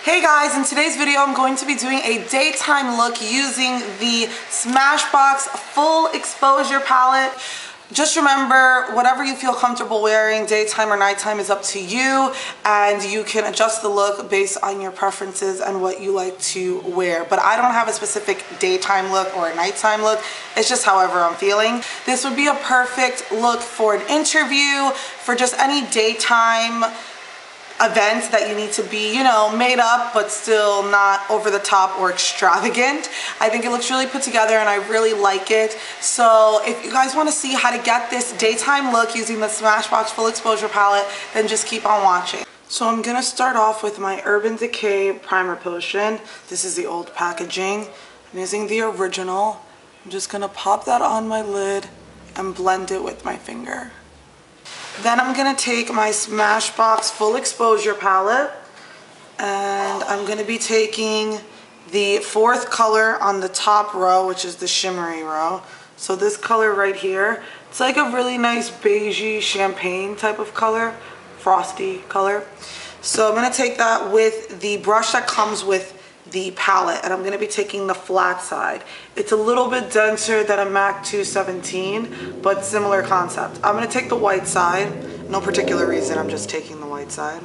Hey guys, in today's video I'm going to be doing a daytime look using the Smashbox Full Exposure Palette. Just remember, whatever you feel comfortable wearing, daytime or nighttime, is up to you, and you can adjust the look based on your preferences and what you like to wear. But I don't have a specific daytime look or a nighttime look. It's just however I'm feeling. This would be a perfect look for an interview, for just any daytime events that you need to be, you know, made up but still not over the top or extravagant. I think it looks really put together and I really like it. So if you guys want to see how to get this daytime look using the Smashbox Full Exposure Palette, then just keep on watching. So I'm going to start off with my Urban Decay Primer Potion. This is the old packaging. I'm using the original. I'm just going to pop that on my lid and blend it with my finger. Then I'm going to take my Smashbox Full Exposure Palette and I'm going to be taking the fourth color on the top row, which is the shimmery row. So this color right here, it's like a really nice beigey champagne type of color, frosty color. So I'm going to take that with the brush that comes with the palette, and I'm going to be taking the flat side. It's a little bit denser than a MAC 217, but similar concept. I'm going to take the white side. No particular reason, I'm just taking the white side.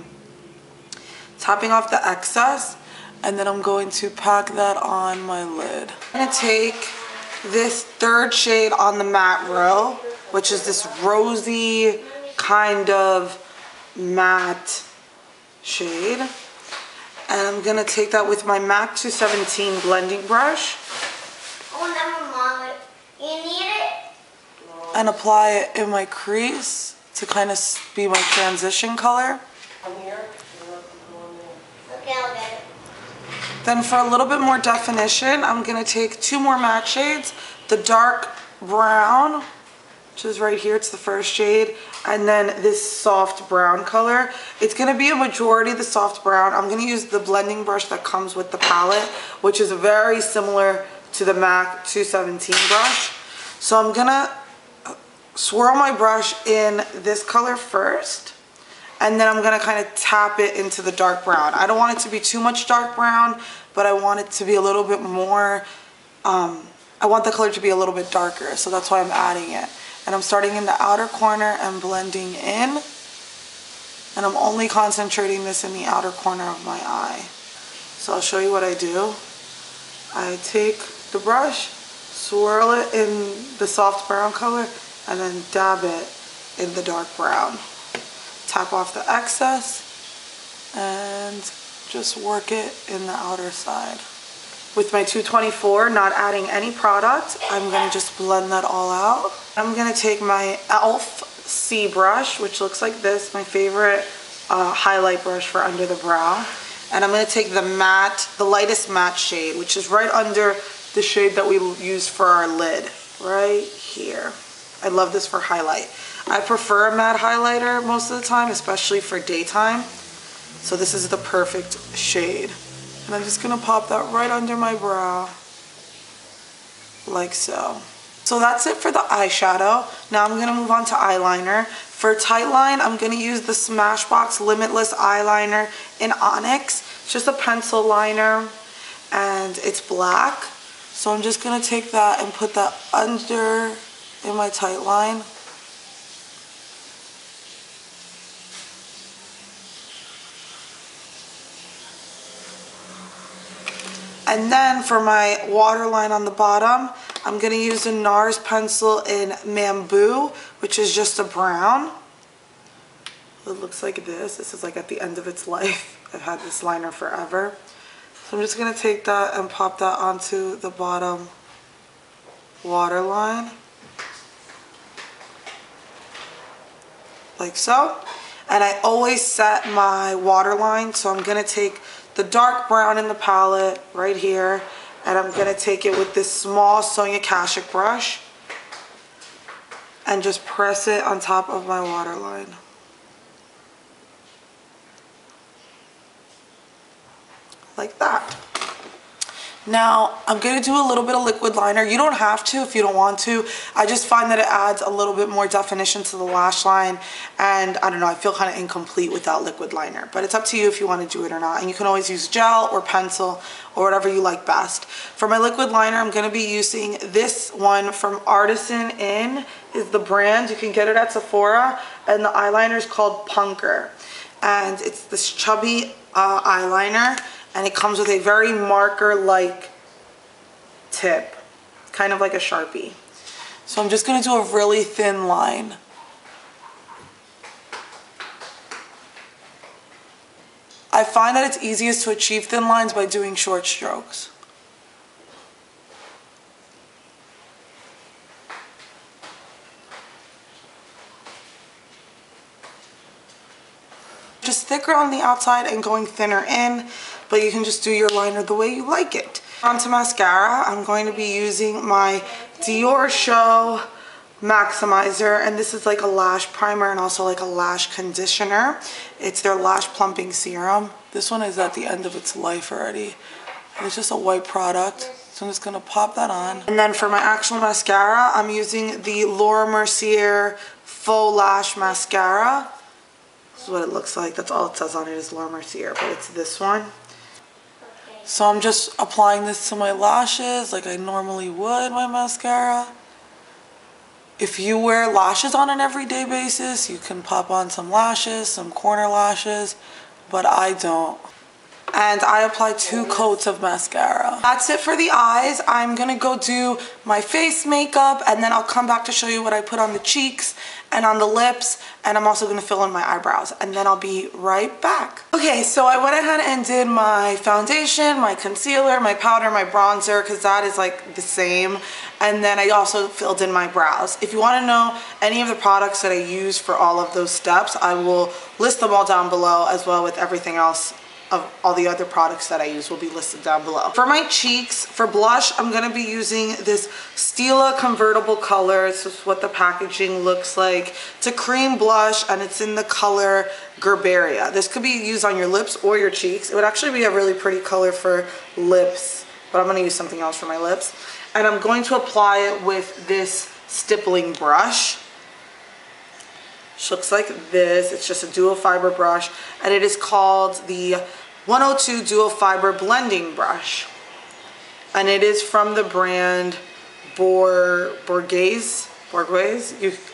Topping off the excess, and then I'm going to pack that on my lid. I'm going to take this third shade on the matte row, which is this rosy kind of matte shade. And I'm going to take that with my MAC 217 blending brush. Oh, never mind. You need it? And apply it in my crease to kind of be my transition color. Okay, I'll get it. Then for a little bit more definition, I'm going to take two more matte shades. The dark brown, which is right here, it's the first shade, and then this soft brown color. It's going to be a majority the soft brown. I'm going to use the blending brush that comes with the palette, which is very similar to the MAC 217 brush. So I'm going to swirl my brush in this color first, and then I'm going to kind of tap it into the dark brown. I don't want it to be too much dark brown, but I want it to be a little bit more, I want the color to be a little bit darker, so that's why I'm adding it. And I'm starting in the outer corner and blending in. And I'm only concentrating this in the outer corner of my eye. So I'll show you what I do. I take the brush, swirl it in the soft brown color, and then dab it in the dark brown. Tap off the excess and just work it in the outer side. With my 224, not adding any product, I'm going to just blend that all out. I'm going to take my e.l.f. C brush, which looks like this, my favorite highlight brush for under the brow. And I'm going to take the matte, the lightest matte shade, which is right under the shade that we use for our lid, right here. I love this for highlight. I prefer a matte highlighter most of the time, especially for daytime. So this is the perfect shade. And I'm just going to pop that right under my brow, like so. So that's it for the eyeshadow. Now I'm going to move on to eyeliner. For tight line, I'm going to use the Smashbox Limitless Eyeliner in Onyx. It's just a pencil liner, and it's black. So I'm just going to take that and put that under in my tight line. And then for my waterline on the bottom, I'm going to use a NARS pencil in Bamboo, which is just a brown. It looks like this. This is like at the end of its life. I've had this liner forever. So I'm just going to take that and pop that onto the bottom waterline. Like so. And I always set my waterline, so I'm going to take the dark brown in the palette right here, and I'm going to take it with this small Sonia Kashuk brush and just press it on top of my waterline. Like that. Now, I'm going to do a little bit of liquid liner. You don't have to if you don't want to. I just find that it adds a little bit more definition to the lash line. And I don't know, I feel kind of incomplete without liquid liner. But it's up to you if you want to do it or not. And you can always use gel or pencil or whatever you like best. For my liquid liner, I'm going to be using this one from Artisan In is the brand. You can get it at Sephora. And the eyeliner is called Punker. And it's this chubby eyeliner. And it comes with a very marker-like tip, kind of like a Sharpie. So I'm just going to do a really thin line. I find that it's easiest to achieve thin lines by doing short strokes. Just thicker on the outside and going thinner in, but you can just do your liner the way you like it. Onto mascara, I'm going to be using my Dior Show Maximizer, and this is like a lash primer and also like a lash conditioner. It's their lash plumping serum. This one is at the end of its life already. It's just a white product, so I'm just gonna pop that on. And then for my actual mascara, I'm using the Laura Mercier Faux Lash Mascara. This is what it looks like. That's all it says on it is Laura Mercier, but it's this one. So I'm just applying this to my lashes like I normally would my mascara. If you wear lashes on an everyday basis, you can pop on some lashes, some corner lashes, but I don't. And I apply 2 coats of mascara. That's it for the eyes. I'm gonna go do my face makeup and then I'll come back to show you what I put on the cheeks and on the lips, and I'm also gonna fill in my eyebrows, and then I'll be right back. Okay, so I went ahead and did my foundation, my concealer, my powder, my bronzer, because that is like the same. And then I also filled in my brows. If you wanna know any of the products that I use for all of those steps, I will list them all down below, as well with everything else of all the other products that I use will be listed down below. For my cheeks, for blush, I'm gonna be using this Stila convertible color. This is what the packaging looks like. It's a cream blush and it's in the color Gerberia. This could be used on your lips or your cheeks. It would actually be a really pretty color for lips, but I'm gonna use something else for my lips. And I'm going to apply it with this stippling brush. Which looks like this. It's just a dual fiber brush, and it is called the 102 Dual Fiber Blending Brush. And it is from the brand Borghese.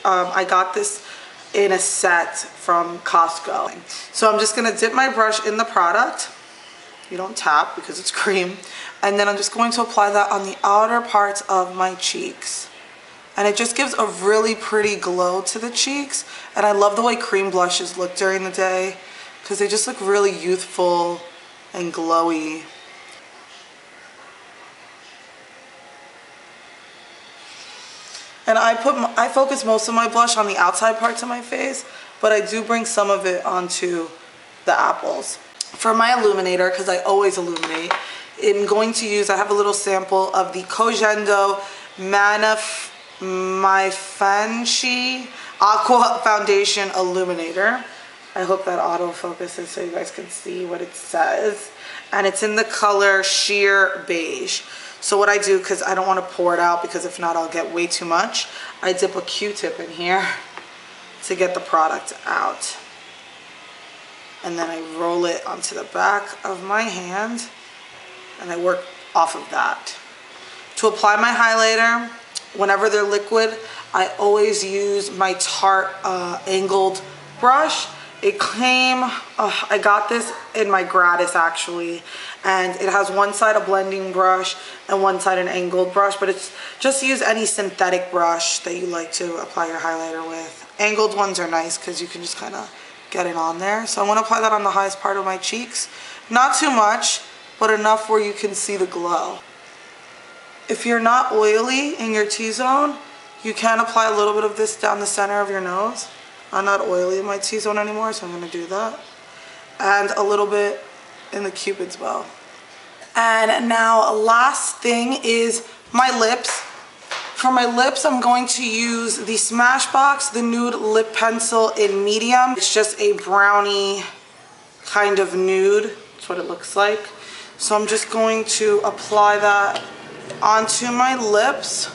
I got this in a set from Costco. So I'm just gonna dip my brush in the product. You don't tap because it's cream. And then I'm just going to apply that on the outer parts of my cheeks. And it just gives a really pretty glow to the cheeks. And I love the way cream blushes look during the day because they just look really youthful and glowy. And I focus most of my blush on the outside parts of my face, but I do bring some of it onto the apples. For my illuminator, because I always illuminate, I'm going to use, I have a little sample of the Kojendo My Fanchi Aqua Foundation Illuminator. I hope that auto focuses so you guys can see what it says. And it's in the color Sheer Beige. So what I do, because I don't want to pour it out because if not I'll get way too much, I dip a Q-tip in here to get the product out. And then I roll it onto the back of my hand and I work off of that. To apply my highlighter, whenever they're liquid, I always use my Tarte angled brush. It came, I got this in my gratis actually, and it has one side a blending brush and one side an angled brush, but it's just use any synthetic brush that you like to apply your highlighter with. Angled ones are nice because you can just kind of get it on there. So I want to apply that on the highest part of my cheeks. Not too much, but enough where you can see the glow. If you're not oily in your T-zone, you can apply a little bit of this down the center of your nose. I'm not oily in my T-zone anymore, so I'm going to do that. And a little bit in the Cupid's bow. And now last thing is my lips. For my lips, I'm going to use the Smashbox, the Nude Lip Pencil in medium. It's just a brownie kind of nude. That's what it looks like. So I'm just going to apply that onto my lips.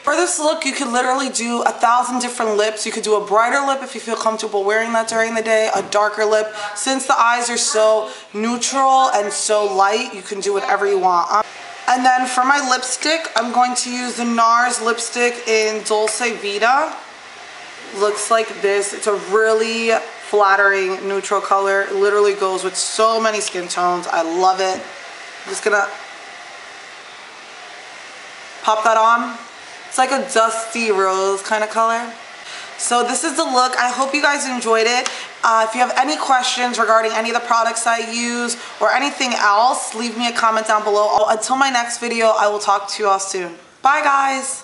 For this look, you could literally do 1,000 different lips. You could do a brighter lip if you feel comfortable wearing that during the day, a darker lip. Since the eyes are so neutral and so light, you can do whatever you want. And then for my lipstick, I'm going to use the NARS lipstick in Dulce Vita. Looks like this. It's a really flattering neutral color. It literally goes with so many skin tones. I love it. I'm just gonna pop that on. It's like a dusty rose kind of color. So this is the look. I hope you guys enjoyed it. If you have any questions regarding any of the products I use or anything else, leave me a comment down below. Until my next video, I will talk to you all soon. Bye guys.